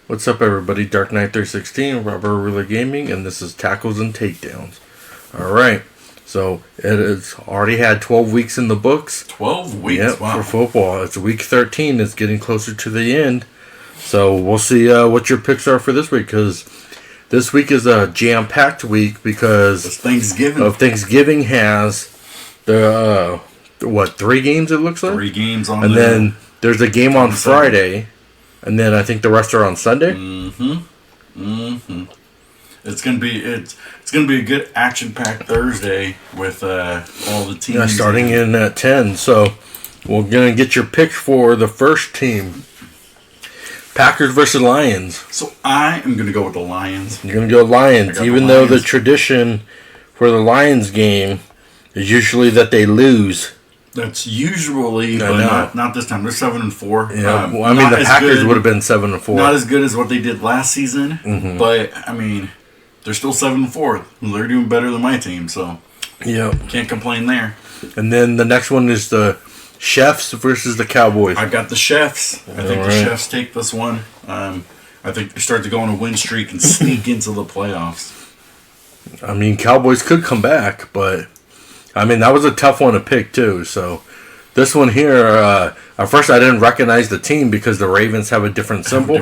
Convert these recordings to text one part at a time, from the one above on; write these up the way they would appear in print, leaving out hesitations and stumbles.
What's up, everybody? Dark Knight 316, Rubber Ruler Gaming, and this is Tackles and Takedowns. Alright, so it has already had 12 weeks in the books. 12 weeks? Yep, wow. for football. It's week 13. It's getting closer to the end. So we'll see what your picks are for this week, because this week is a jam-packed week because It's Thanksgiving. Thanksgiving has the, 3 games it looks like? 3 games on and then there's a game on Friday. And then I think the rest are on Sunday. It's gonna be a good action-packed Thursday with all the teams. Yeah, starting in at 10. So we're gonna get your picks for the first team. Packers versus Lions. So I am gonna go with the Lions. You're gonna go Lions, even though the tradition for the Lions game is usually that they lose. That's usually, but not this time. They're 7-4. Yeah, well, I mean the Packers would have been 7-4. Not as good as what they did last season, but I mean they're still 7-4. They're doing better than my team, so yeah, can't complain there. And then the next one is the Chefs versus the Cowboys. I got the Chefs. I think the Chefs take this one. I think they start to go on a win streak and sneak into the playoffs. I mean, Cowboys could come back, but I mean, that was a tough one to pick, too. So, this one here, at first I didn't recognize the team because the Ravens have a different symbol.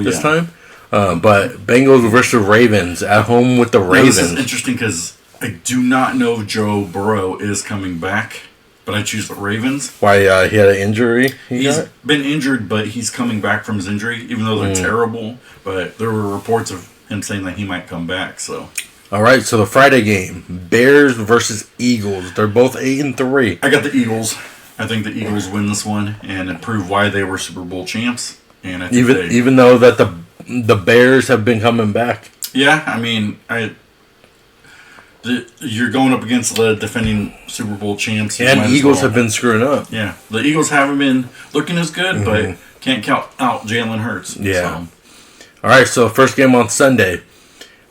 This time. But Bengals versus Ravens at home with the Ravens. This is interesting because I do not know if Joe Burrow is coming back, but I choose the Ravens. Why, he had an injury? He's been injured, but he's coming back from his injury, even though they're terrible. But there were reports of him saying that he might come back, so... All right, so the Friday game, Bears versus Eagles. They're both 8-3. I got the Eagles. I think the Eagles win this one and prove why they were Super Bowl champs. And I think even though that the Bears have been coming back. Yeah, I mean, you're going up against the defending Super Bowl champs. And Eagles have been screwing up. Yeah, the Eagles haven't been looking as good, but can't count out Jalen Hurts. Yeah. So. All right, so first game on Sunday.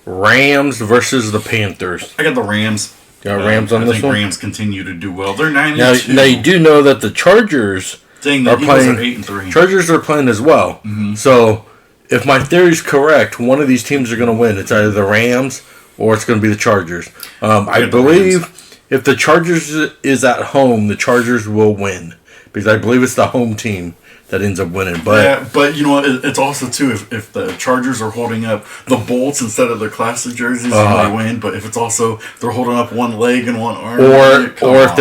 Rams versus the Panthers. I got the Rams. Got Rams on this one? I think Rams continue to do well. They're 9-2. Now you do know that the Chargers are playing. 8-3. Chargers are playing as well. Mm-hmm. So if my theory is correct, one of these teams are going to win. It's either the Rams or it's going to be the Chargers. I believe if the Chargers is at home, the Chargers will win because I believe it's the home team that ends up winning. But you know what? It's also, too, if the Chargers are holding up the Bolts instead of their classic jerseys, they win. But if it's also they're holding up one leg and one arm. Or if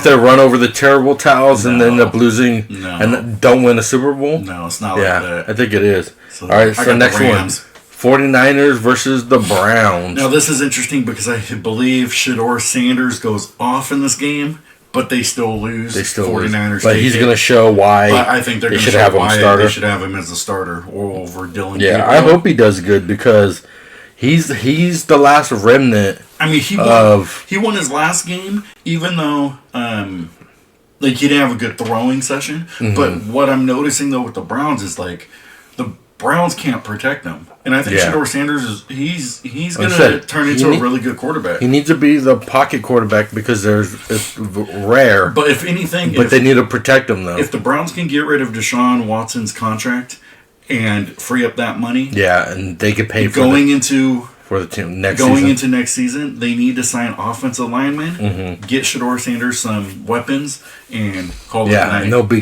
they run over the terrible towels and then end up losing and don't win a Super Bowl. No, it's not like that. I think it is. So, all right, so next one. 49ers versus the Browns. Now, this is interesting because I believe Shedeur Sanders goes off in this game. But they still lose. 49ers. But he's going to show why. But I think they should have him starter. They should have him as a starter over Dylan. Yeah, Gabriel. I hope he does good because he's the last remnant. I mean, he won his last game, even though he didn't have a good throwing session. Mm-hmm. But what I'm noticing though with the Browns is like the Browns can't protect him. And I think Shedeur Sanders he's going to turn into a really good quarterback. He needs to be the pocket quarterback because it's rare. But if anything... they need to protect him, though. If the Browns can get rid of Deshaun Watson's contract and free up that money... Yeah, and they could pay for the team next season. Into next season, they need to sign offensive linemen, get Shedeur Sanders some weapons, and call it a night. And they'll be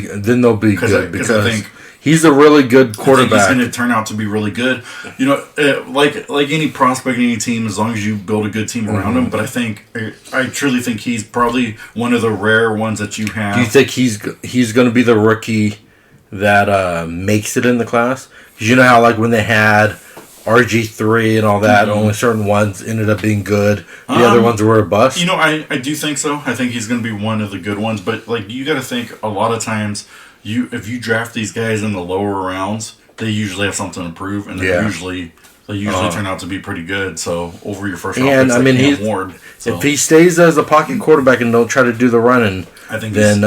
good because I think... He's a really good quarterback. I think he's going to turn out to be really good. You know, like any prospect, any team, as long as you build a good team around him. But I truly think he's probably one of the rare ones that you have. Do you think he's going to be the rookie that makes it in the class? Because you know how like when they had RG3 and all that, only certain ones ended up being good. The other ones were a bust. You know, I do think so. I think he's going to be one of the good ones. But like you got to think a lot of times. If you draft these guys in the lower rounds, they usually have something to prove, and they're usually They usually turn out to be pretty good. So over your first round and picks, I mean, Ward. So. If he stays as a pocket quarterback and don't try to do the running, I think then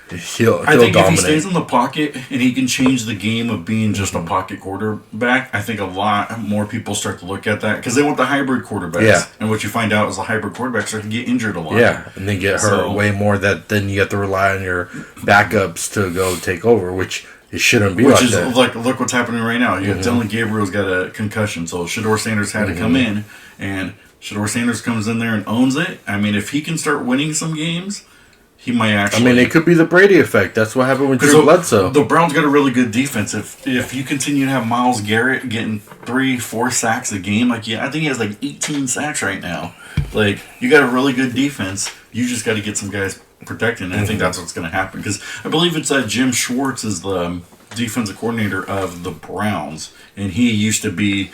he'll dominate. If he stays in the pocket and he can change the game of being just a pocket quarterback, I think a lot more people start to look at that because they want the hybrid quarterbacks. Yeah. And what you find out is the hybrid quarterbacks start to get injured a lot. Yeah, and they get hurt way more then you have to rely on your backups to go take over, which it shouldn't be like that. Like, look what's happening right now. You got Dylan Gabriel's got a concussion, so Shedeur Sanders had to come in, and Shedeur Sanders comes in there and owns it. I mean, if he can start winning some games, he might actually... I mean, it could be the Brady effect. That's what happened with Drew Bledsoe. The Browns got a really good defense. If you continue to have Myles Garrett getting 3-4 sacks a game, I think he has 18 sacks right now. You got a really good defense. You just got to get some guys protecting. And I think that's what's going to happen. Because I believe it's Jim Schwartz is the defensive coordinator of the Browns. And he used to be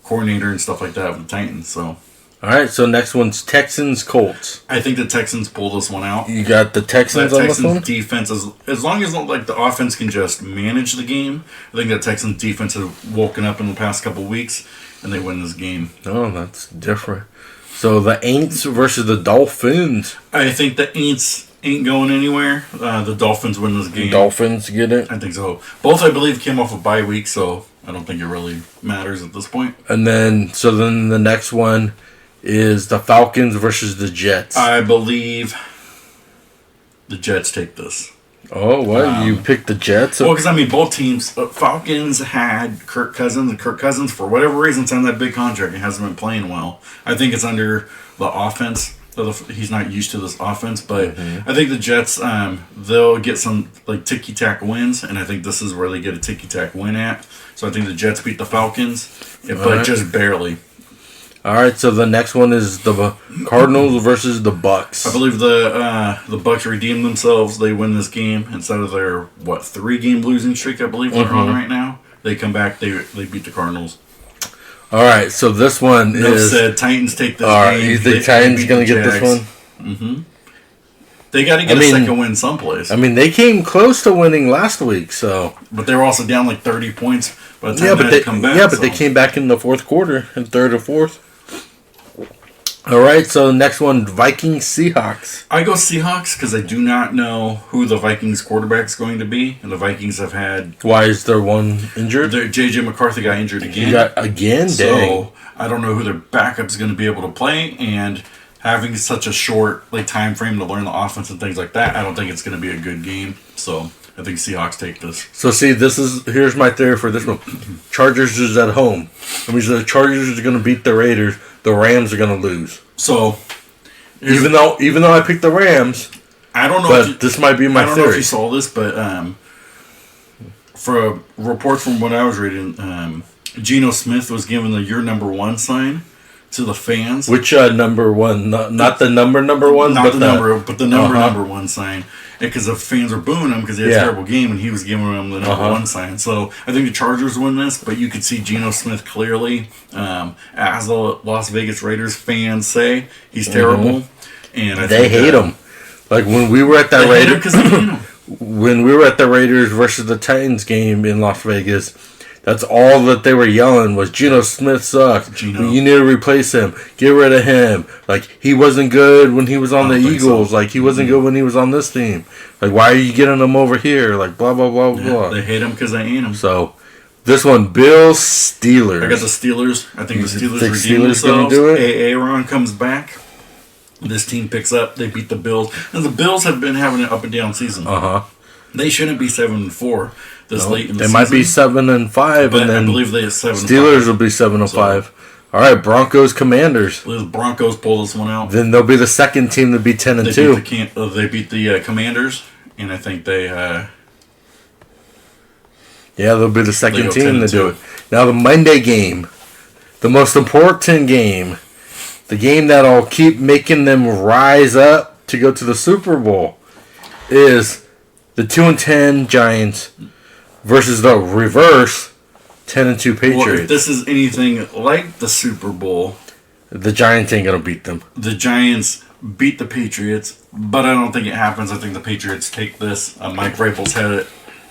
coordinator and stuff like that with the Titans, so... All right, so next one's Texans-Colts. I think the Texans pull this one out. You got the Texans on this one? Defense, as long as the offense can just manage the game, I think the Texans defense has woken up in the past couple weeks, and they win this game. Oh, that's different. So the Aints versus the Dolphins. I think the Aints ain't going anywhere. The Dolphins win this game. Dolphins get it? I think so. Both, I believe, came off a bye week, so I don't think it really matters at this point. And then the next one is the Falcons versus the Jets. I believe the Jets take this. Oh, what? You picked the Jets? Well, because, both teams, Falcons had Kirk Cousins, and Kirk Cousins, for whatever reason, signed that big contract and hasn't been playing well. I think it's under the offense. He's not used to this offense, but I think the Jets, they'll get some ticky-tack wins, and I think this is where they get a ticky-tack win at. So I think the Jets beat the Falcons, but just barely. All right, so the next one is the Cardinals versus the Bucs. I believe the Bucs redeem themselves. They win this game instead of their 3-game losing streak. I believe they're on right now. They come back. They beat the Cardinals. All right, so this one is said Titans take this game. All right, you think Titans gonna get this one? Mm-hmm. They got to get a second win someplace. They came close to winning last week, so. But they were also down 30 points by the time they had to come back. Yeah, but they came back in the fourth quarter, in third or fourth. All right, so next one, Vikings-Seahawks. I go Seahawks because I do not know who the Vikings quarterback is going to be, and the Vikings have had... Why is there one injured? J.J. McCarthy got injured again. He got again? So, dang. I don't know who their backup is going to be able to play, and having such a short time frame to learn the offense and things like that, I don't think it's going to be a good game. So, I think Seahawks take this. So, see, here's my theory for this one. Chargers is at home. That means the Chargers are going to beat the Raiders. The Rams are going to lose. So, even though I picked the Rams, I don't know. But this might be my theory. I don't know if you saw this, but for a report from what I was reading, Geno Smith was given the "You're number one" sign to the fans. Which number one? Not the number one, but the number one sign. Because the fans were booing him because he had a terrible game, and he was giving them the number one sign. So I think the Chargers win this, but you could see Geno Smith clearly, as the Las Vegas Raiders fans say, he's terrible, and they hate him. Like when we were at that when we were at the Raiders versus the Titans game in Las Vegas. That's all that they were yelling was Geno Smith sucks. You need to replace him. Get rid of him. He wasn't good when he was on the Eagles. So. He wasn't good when he was on this team. Why are you getting him over here? Blah, blah, blah, blah. They hate him because they ain't him. So, this one, Bills, Steelers. I got the Steelers. I think the Steelers redeem themselves. Do it? Aaron comes back. This team picks up. They beat the Bills. And the Bills have been having an up and down season. They shouldn't be 7-4 this late in the season. They might be 7-5, and then I believe they have 7-5. Steelers will be 7-5. All right, Broncos, Commanders. The Broncos pull this one out. Then they'll be the second team to be 10-2. They beat the Commanders, and I think they. They'll be the second team to do it. Now the Monday game, the most important game, the game that'll keep making them rise up to go to the Super Bowl, is the 2-10 Giants versus the reverse 10-2 Patriots. Well, if this is anything like the Super Bowl, the Giants ain't gonna beat them. The Giants beat the Patriots, but I don't think it happens. I think the Patriots take this. Mike Vrabel's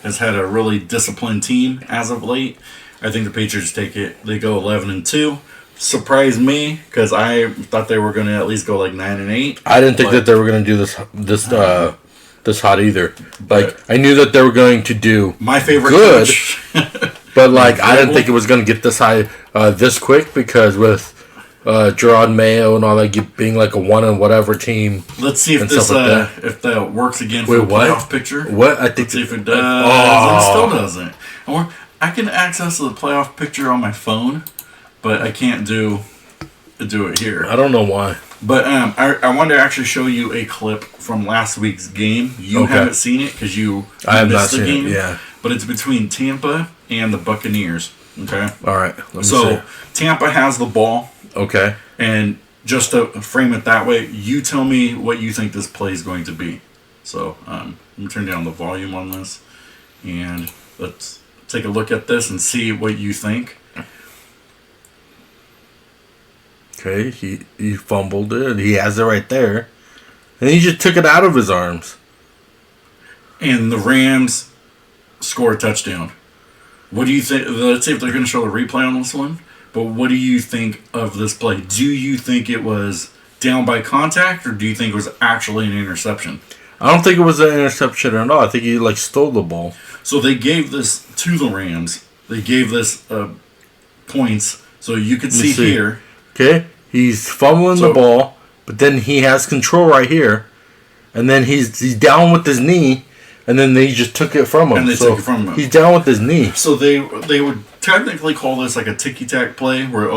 has had a really disciplined team as of late. I think the Patriots take it. They go 11-2. Surprised me because I thought they were going to at least go like 9-8. I didn't think that they were going to do this hot either. Like I knew that they were going to do my favorite good, coach. but like I didn't think it was going to get this high this quick because with Gerard Mayo and all that being like a one and whatever team. Let's see if this if that works again for the playoff picture. What I think let's see if it does. It still doesn't. Or I can access the playoff picture on my phone. But I can't do it here. I don't know why. But I wanted to actually show you a clip from last week's game. You haven't seen it because I have missed not the seen game. it. Yeah. But it's between Tampa and the Buccaneers. Okay. All right. Let me see. See. Tampa has the ball. Okay. And just to frame it that way, you tell me what you think this play is going to be. So let me turn down the volume on this, and let's take a look at this and see what you think. Okay, he fumbled it. He has it right there. And he just took it out of his arms. And the Rams score a touchdown. What do you think? Let's see if they're going to show the replay on this one. But what do you think of this play? Do you think it was down by contact, or do you think it was actually an interception? I don't think it was an interception at all. I think he stole the ball. So they gave this to the Rams. They gave this points. So you could see here. Okay, he's fumbling the ball, but then he has control right here, and then he's down with his knee, and then they just took it from him. And they took it from him. He's down with his knee. So they would technically call this like a ticky-tack play, where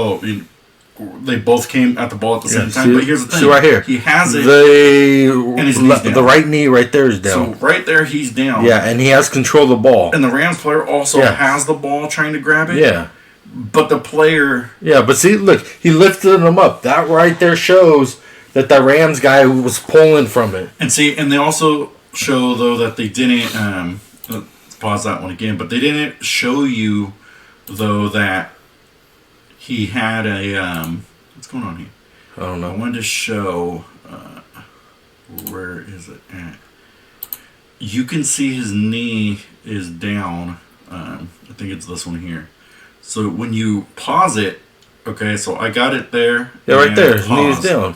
they both came at the ball at the same time. But here's the thing: see right here, he has it, and his knee's down. The right knee right there is down. So right there, he's down. Yeah, and he has control of the ball. And the Rams player also has the ball, trying to grab it. Yeah. But the player... Yeah, but see, look, he lifted him up. That right there shows that the Rams guy was pulling from it. And see, and they also show, though, that they didn't... let's pause that one again. But they didn't show you, though, that he had a... what's going on here? I don't know. I wanted to show... where is it at? You can see his knee is down. I think it's this one here. So when you pause it, okay, so I got it there. Yeah, right there. His knee is down.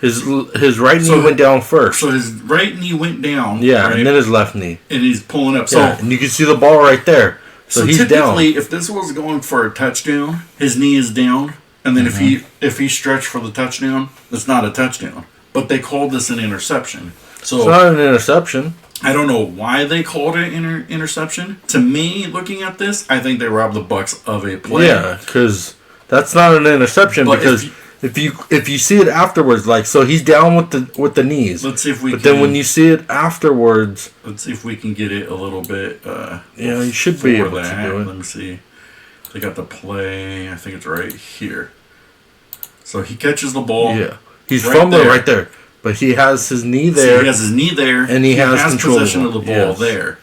His right knee went down first. So his right knee went down. Yeah, right? and then his left knee. And he's pulling up. Yeah, and you can see the ball right there. So he's typically, down. if this was going for a touchdown, his knee is down. And then if he stretched for the touchdown, it's not a touchdown. But they called this an interception. So it's not an interception. I don't know why they called it an interception. To me, looking at this, I think they robbed the Bucs of a play. Yeah, because that's not an interception. But because if you see it afterwards, so he's down with the knees. Let's see if we. But then when you see it afterwards, let's see if we can get it a little bit. You should be able to do it. Let me see. They got the play. I think it's right here. So he catches the ball. Yeah, he's fumbling right there. But he has his knee there. So he has his knee there. And he has control possession of the ball there.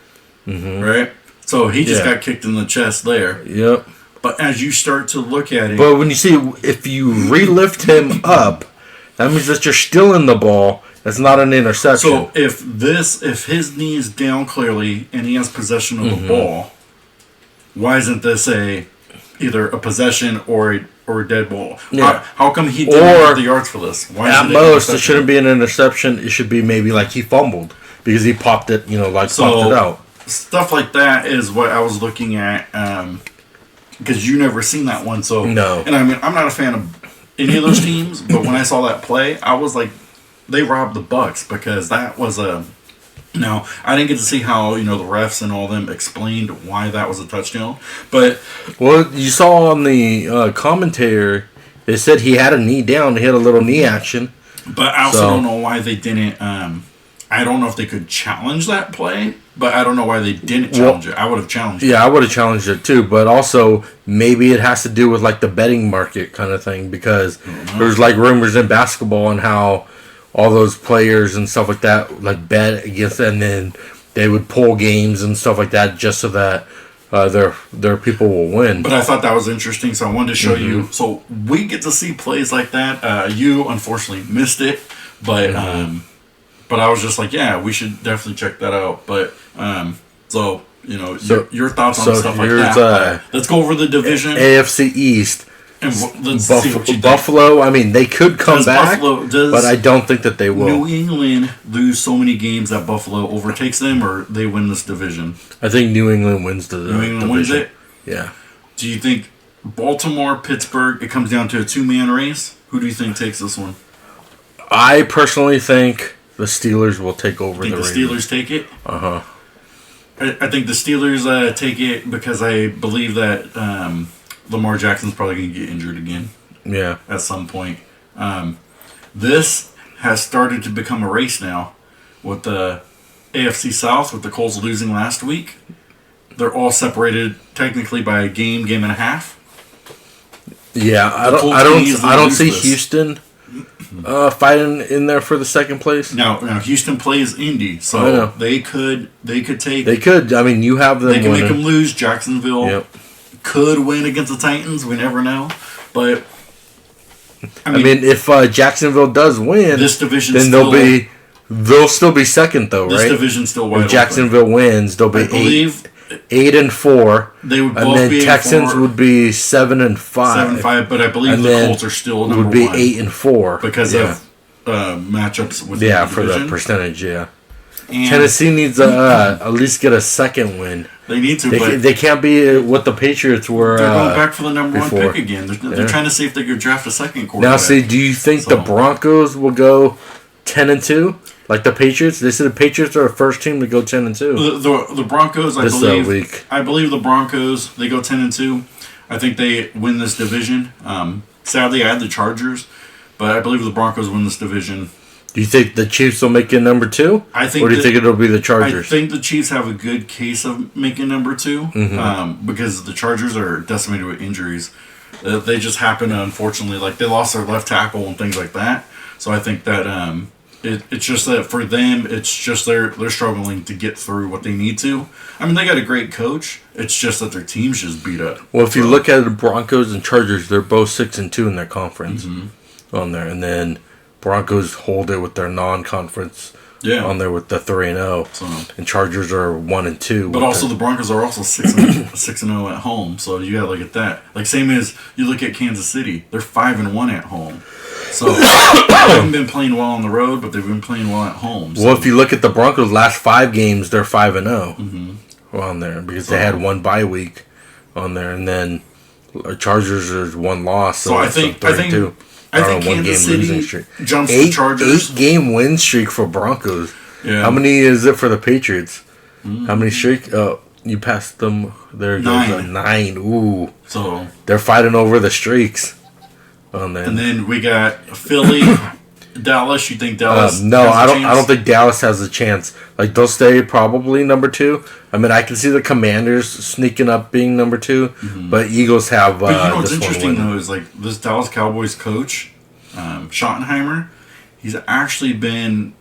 Mm-hmm. Right? So he just got kicked in the chest there. Yep. But as you start to look at it... But when you see, if you relift him up, that means that you're still in the ball. That's not an interception. So if his knee is down clearly and he has possession of the ball, why isn't this either a possession or a dead ball? Yeah. How come he didn't get the yards for this? Why at most, it shouldn't be an interception. It should be maybe he fumbled because he popped it, popped it out. Stuff like that is what I was looking at because you never seen that one. So no. And I mean, I'm not a fan of any of those teams, but when I saw that play, I was like, they robbed the Bucs because that was a... Now, I didn't get to see how, the refs and all them explained why that was a touchdown. But... Well, you saw on the commentator, they said he had a knee down. He had a little knee action. But I also don't know why they didn't... I don't know if they could challenge that play, but I don't know why they didn't challenge it. I would have challenged it. Yeah, I would have challenged it too. But also, maybe it has to do with the betting market kind of thing. Because there's rumors in basketball and how... all those players and stuff like that bet against, and then they would pull games and stuff like that just so that their people will win. But I thought that was interesting, so I wanted to show you. So we get to see plays like that. You unfortunately missed it, but I was just like, yeah, we should definitely check that out. But so your thoughts on stuff like that. Let's go over the division. AFC East. And let's see what you think. Buffalo, I mean, they could come back, but I don't think that they will. New England lose so many games that Buffalo overtakes them, or they win this division? I think New England wins the division. New England wins it? Yeah. Do you think Baltimore, Pittsburgh, it comes down to a two-man race? Who do you think takes this one? I personally think the Steelers will take over the Ravens. The Steelers take it? Uh-huh. I think the Steelers take it because I believe that Lamar Jackson's probably going to get injured again. Yeah. At some point. This has started to become a race now with the AFC South, with the Colts losing last week. They're all separated technically by a game and a half. Yeah, I don't see Houston fighting in there for the second place. Now Houston plays Indy, so they could take. They could. I mean, you have them. They can make them lose. Jacksonville could win against the Titans. We never know, but I mean, if Jacksonville does win, this division, then they'll still be second though, right? This division's still wide If Jacksonville wins, they'll be 8-4. They would both and then be Texans would be 7-5. 7-5, but I believe the Colts are still number would be one 8-4 because of matchups with the for the percentage. Yeah, and Tennessee needs to at least get a second win. They need to. They can't be what the Patriots were. They're going back for the number one pick again. They're trying to see if they could draft a second quarterback. Now, see, do you think the Broncos will go 10-2? Like the Patriots, they said the Patriots are the first team to go 10-2. The Broncos, I believe the Broncos, they go 10-2. I think they win this division. Sadly, I had the Chargers, but I believe the Broncos win this division. Do you think the Chiefs will make it number 2? I think. Or do you think it'll be the Chargers? I think the Chiefs have a good case of making number 2, because the Chargers are decimated with injuries. They just happen to, unfortunately, like they lost their left tackle and things like that. So I think that. It's just that for them, it's just they're struggling to get through what they need to. I mean, they got a great coach. It's just that their team's just beat up. Well, if you look at the Broncos and Chargers, they're both 6-2 in their conference on there, and then Broncos hold it with their non-conference on there with the 3-0, and Chargers are 1-2. But also the Broncos are also 6-0 at home, so you gotta look at that. Like same as you look at Kansas City, they're 5-1 at home. So they haven't been playing well on the road, but they've been playing well at home. So. Well, if you look at the Broncos' last 5 games, they're 5-0 on there because they had one bye week on there, and then Chargers is 1 loss. So I think Kansas City jumps the Chargers. 8-game win streak for Broncos. Yeah. How many is it for the Patriots? How many streak? You passed them. There goes 9. Ooh. So they're fighting over the streaks. And then we got Philly, Dallas. You think Dallas? No, I don't think Dallas has a chance. Like they'll stay probably number 2. I mean, I can see the Commanders sneaking up being number 2, but Eagles have. But you know what's interesting though is like this Dallas Cowboys coach, Schottenheimer. He's actually been,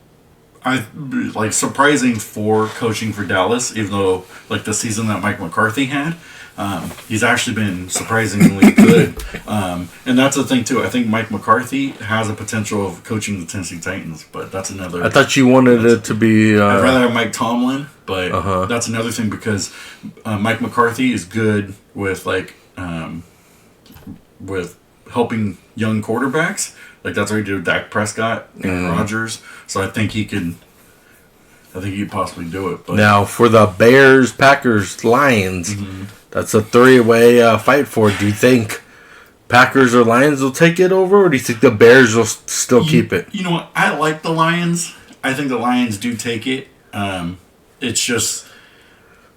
surprising for coaching for Dallas, even though like the season that Mike McCarthy had. He's actually been surprisingly good. And that's the thing, too. I think Mike McCarthy has a potential of coaching the Tennessee Titans, but that's another... I thought you wanted it to be... I'd rather have Mike Tomlin, but that's another thing because Mike McCarthy is good with, with helping young quarterbacks. Like, that's what he did with Dak Prescott and Rodgers. So I think he could... I think he'd possibly do it. But. Now, for the Bears, Packers, Lions... That's a 3-way fight for it. Do you think Packers or Lions will take it over, or do you think the Bears will still keep it? You know what? I like the Lions. I think the Lions do take it. It's just...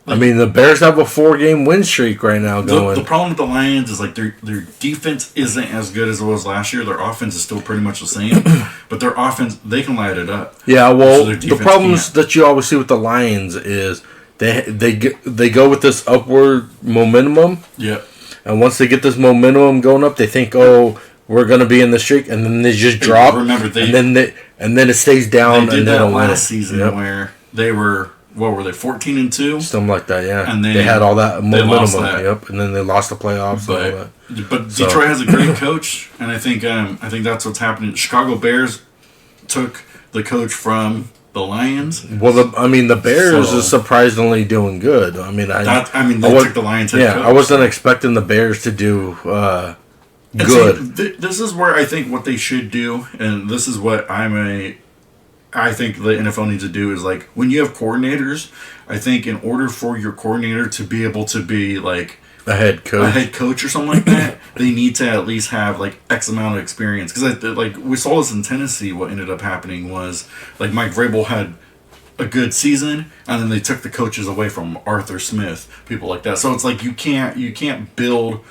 I mean, the Bears have a 4-game win streak right now going. The problem with the Lions is like their defense isn't as good as it was last year. Their offense is still pretty much the same. But their offense, they can light it up. Yeah, well, the problems that you always see with the Lions is... They go with this upward momentum. Yeah. And once they get this momentum going up, they think, "Oh, we're gonna be in the streak," and then they just drop. Remember, and then it stays down. They did that last season where they were 14-2, something like that. Yeah. And they had all that momentum. Yep. And then they lost the playoffs. But Detroit has a great coach, and I think that's what's happening. Chicago Bears took the coach from the Lions. Well, the Bears is surprisingly doing good. I mean, they took the Lions head coach. I wasn't expecting the Bears to do good. See, this is where I think what they should do, and this is what I think the NFL needs to do is like when you have coordinators, I think in order for your coordinator to be able to be like a head coach or something like that, they need to at least have like X amount of experience. Because like we saw this in Tennessee. What ended up happening was like Mike Vrabel had a good season, and then they took the coaches away from Arthur Smith, people like that. So it's like you can't build.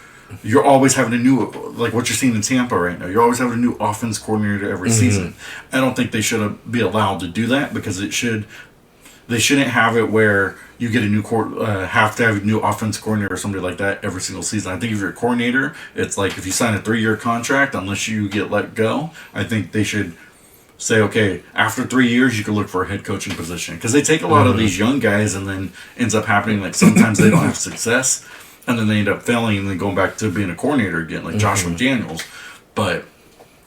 You're always having a new, like what you're seeing in Tampa right now. You're always having a new offense coordinator every season. I don't think they should be allowed to do that because they shouldn't have it where you get a new have to have a new offense coordinator or somebody like that every single season. I think if you're a coordinator, it's like if you sign a 3-year contract, unless you get let go, I think they should say, okay, after 3 years, you can look for a head coaching position. Because they take a lot of these young guys and then ends up happening like sometimes they don't have success. And then they end up failing and then going back to being a coordinator again, like Josh McDaniels. But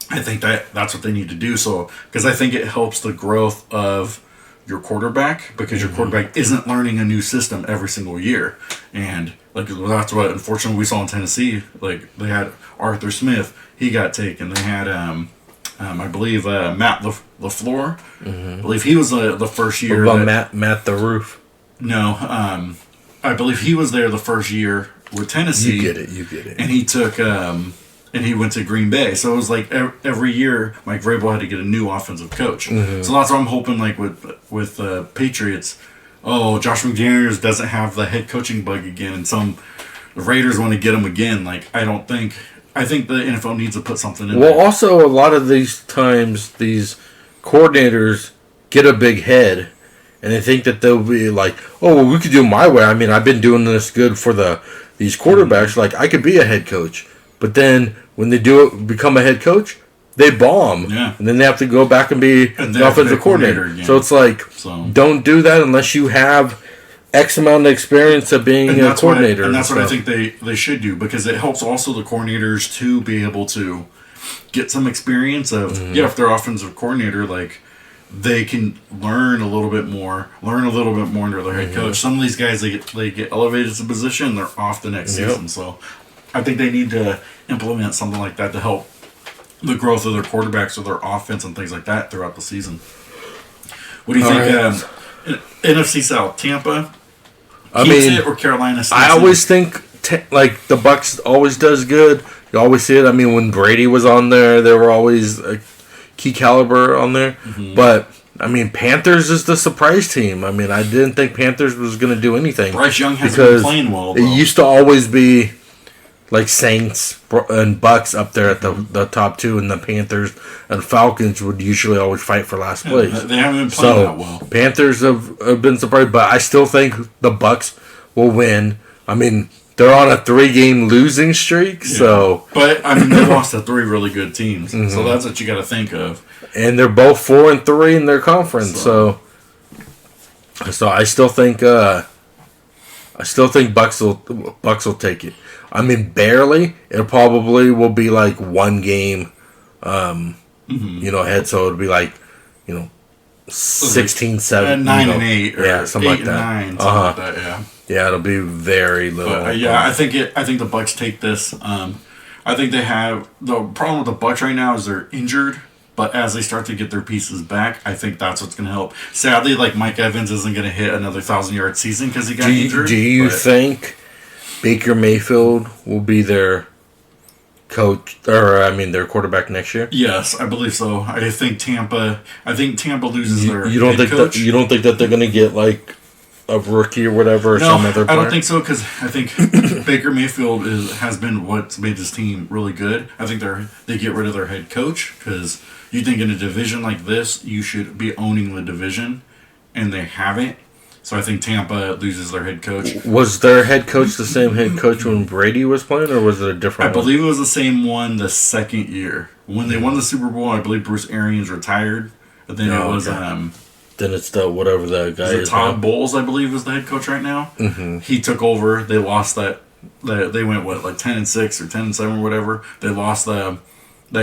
I think that's what they need to do. So, because I think it helps the growth of your quarterback because your quarterback isn't learning a new system every single year. And like that's what unfortunately we saw in Tennessee. Like they had Arthur Smith, he got taken. They had I believe Matt LaFleur. I believe he was the first year. What about Matt the Roof? No, I believe he was there the first year with Tennessee. You get it. And he took, and he went to Green Bay. So it was like every year, Mike Vrabel had to get a new offensive coach. So that's what I'm hoping, like with Patriots. Oh, Josh McDaniels doesn't have the head coaching bug again, and the Raiders want to get him again. Like I think the NFL needs to put something in. Well, also a lot of these times, these coordinators get a big head. And they think that they'll be like, oh, well, we could do it my way. I mean, I've been doing this good for these quarterbacks. Like, I could be a head coach. But then when they become a head coach, they bomb. Yeah. And then they have to go back and be the offensive coordinator. Again. So it's like, don't do that unless you have X amount of experience of being a coordinator. And that's what I think they should do because it helps also the coordinators to be able to get some experience of, if they're offensive coordinator, like, they can learn a little bit more under their head coach. Some of these guys, they get elevated to position and they're off the next season. So I think they need to implement something like that to help the growth of their quarterbacks or their offense and things like that throughout the season. What do you think? NFC South, Tampa keeps it or Carolina stays I always think like the Bucs always does good. You always see it. I mean, when Brady was on there, they were always key caliber on there. But I mean, Panthers is the surprise team. I mean, I didn't think Panthers was going to do anything. Bryce Young hasn't been playing well, though. It used to always be like Saints and Bucs up there at the top two, and the Panthers and Falcons would usually always fight for last place. They haven't been playing that well. Panthers have been surprised, but I still think the Bucs will win. I mean, they're on a 3-game losing streak, so... But, I mean, they lost to 3 really good teams, so that's what you got to think of. And they're both 4-3 in their conference, so I still think Bucs will take it. I mean, barely. It probably will be like 1 game, ahead, so it'll be like, 16-7. 9-8, or something like that. 8-9, something like that, yeah. Yeah, it'll be very little. I think the Bucs take this. I think they have the problem with the Bucs right now is they're injured, but as they start to get their pieces back, I think that's what's going to help. Sadly, like Mike Evans isn't going to hit another 1,000-yard season because he got injured. Do you think Baker Mayfield will be their coach, their quarterback next year? Yes, I believe so. I think Tampa loses their you don't head think coach. You don't think that they're going to get like a rookie or whatever, or some other player? I don't think so because I think Baker Mayfield has been what's made this team really good. I think they get rid of their head coach because you think in a division like this you should be owning the division, and they haven't. So I think Tampa loses their head coach. Was their head coach the same head coach when Brady was playing, or was it a different one? I believe it was the same one the second year. When they won the Super Bowl, I believe Bruce Arians retired. But then it was... Then it's whatever the guy is. Todd Bowles, I believe, is the head coach right now. He took over. They lost that. They went, 10-6 or 10-7 or whatever. They lost that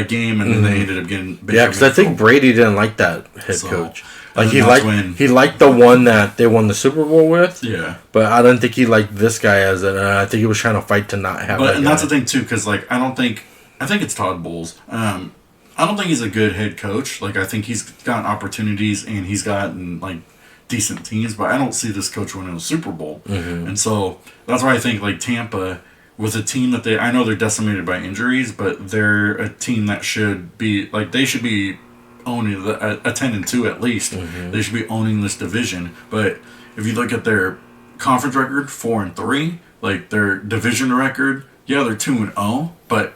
game, and then they ended up getting... Yeah, because I think Brady didn't like that head coach. Like he liked the one that they won the Super Bowl with. Yeah. But I don't think he liked this guy as it. I think he was trying to fight to not have. And that's the thing too, because like I think it's Todd Bowles. I don't think he's a good head coach. Like I think he's gotten opportunities and he's gotten like decent teams, but I don't see this coach winning a Super Bowl. Mm-hmm. And so that's why I think like Tampa, with a team that I know they're decimated by injuries, but they're a team that should be like they should be owning a 10-2 at least. Mm-hmm. They should be owning this division. But if you look at their conference record, 4-3, like their division record, yeah, they're 2-0, but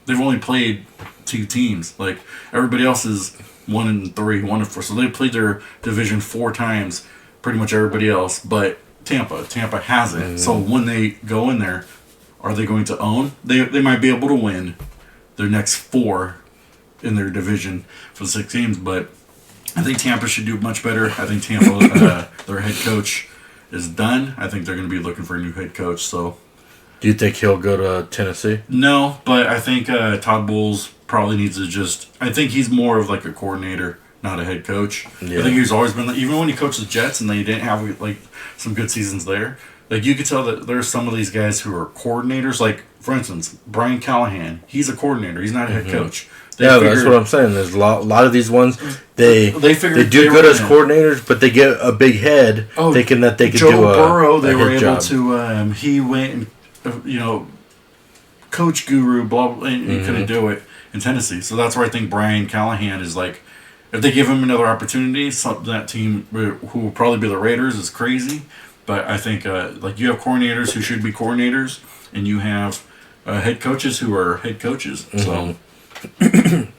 they've only played 2 teams. Like everybody else is 1-3, 1-4. So they played their division 4 times, pretty much everybody else. But Tampa hasn't. Mm-hmm. So when they go in there, are they going to own? They might be able to win their next 4 in their division for the 6 teams, but I think Tampa should do much better. I think Tampa, their head coach is done. I think they're going to be looking for a new head coach. So, do you think he'll go to Tennessee? No, but I think Todd Bowles probably needs to I think he's more of like a coordinator, not a head coach. Yeah. I think he's always been, even when he coached the Jets and they didn't have like some good seasons there, like you could tell that there's some of these guys who are coordinators. Like for instance, Brian Callahan, he's a coordinator. He's not a head coach. That's what I'm saying. There's a lot of these ones. They do good as coordinators, but they get a big head thinking that they could do a Burrow. They were able job. to. He went and coach guru blah blah, and he couldn't do it in Tennessee. So that's where I think Brian Callahan is like. If they give him another opportunity, that team who will probably be the Raiders is crazy. But I think like you have coordinators who should be coordinators, and you have head coaches who are head coaches. So.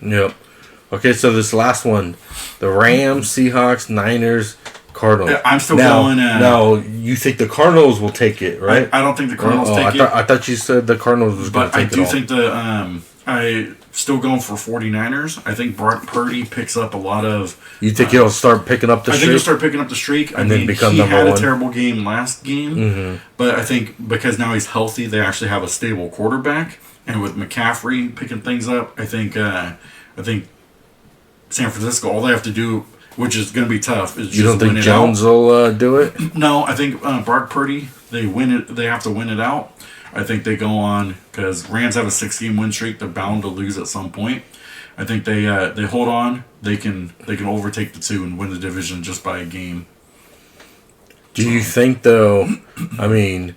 Yep. Okay, so this last one, the Rams, Seahawks, Niners, Cardinals. I'm still going. No, you think the Cardinals will take it, right? I don't think the Cardinals take it. I thought you said the Cardinals was going to take it. But I do think I still going for 49ers. I think Brock Purdy picks up a lot of. You think he'll start picking up the streak? I think he'll start picking up the streak. And then become number one. He one. had a terrible game last game, but I think because now he's healthy, they actually have a stable quarterback. And with McCaffrey picking things up, I think San Francisco, all they have to do, which is going to be tough, is you just don't think Jones will do it? No, I think Brock Purdy, they win it. They have to win it out. I think they go on because Rams have a 6-game win streak. They're bound to lose at some point. I think they hold on. They can overtake the 2 and win the division just by a game. Do you think though? I mean.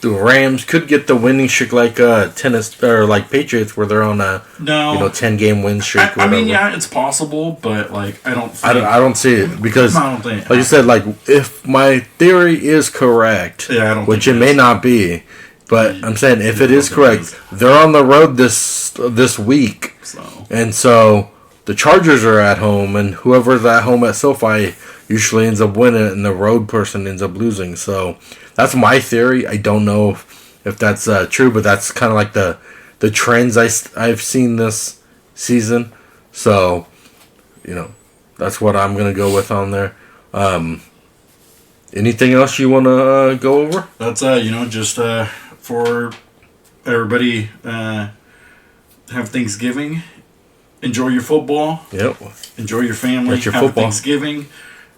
The Rams could get the winning streak like tennis or like Patriots, where they're on a 10-game win streak. I mean, yeah, it's possible, but like I don't see it because I don't think, like you said, like if my theory is correct, which it may not be, but I'm saying if it is correct, they're on the road this week, and so the Chargers are at home, and whoever's at home at SoFi usually ends up winning, and the road person ends up losing. So. That's my theory. I don't know if that's true, but that's kind of like the trends I've seen this season. So, that's what I'm going to go with on there. Anything else you want to go over? That's, just for everybody, have Thanksgiving. Enjoy your football. Yep. Enjoy your family. Have football. Thanksgiving.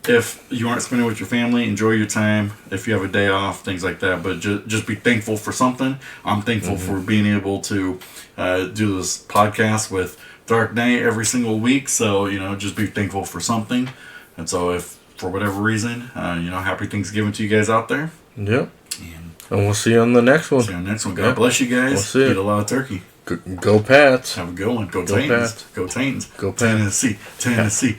If you aren't spending with your family, enjoy your time. If you have a day off, things like that. But just be thankful for something. I'm thankful for being able to do this podcast with Dark Knight every single week. So, just be thankful for something. And so if, for whatever reason, happy Thanksgiving to you guys out there. Yep. And we'll see you on the next one. See you on the next one. God bless you guys. We'll see. Eat a lot of turkey. Go Pats. Have a good one. Go Titans. Go Titans. Go Pats. Tennessee.